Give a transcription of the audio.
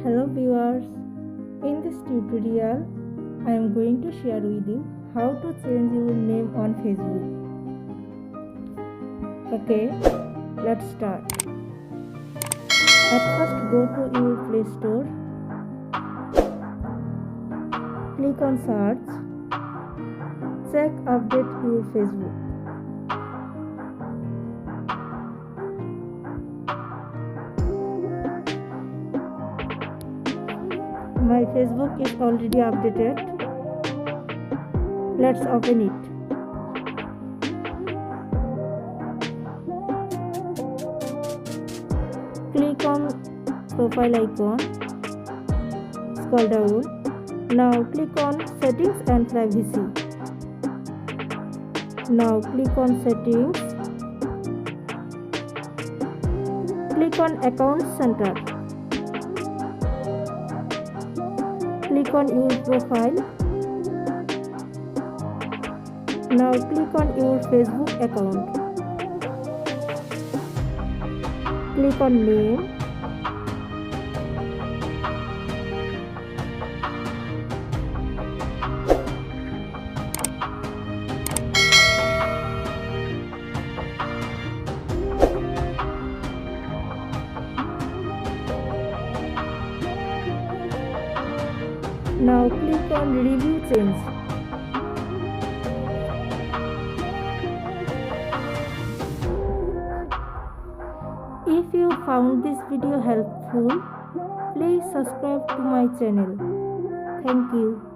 Hello viewers, in this tutorial I am going to share with you how to change your name on Facebook. Okay, let's start. At first go to your Play Store, click on search, check update your Facebook. My Facebook is already updated. Let's open it. Click on profile icon. Scroll down. Now click on settings and privacy. Now click on settings. Click on account center. Click on your profile. Now click on your Facebook account. Click on name. Now click on review change. If you found this video helpful, please subscribe to my channel. Thank you.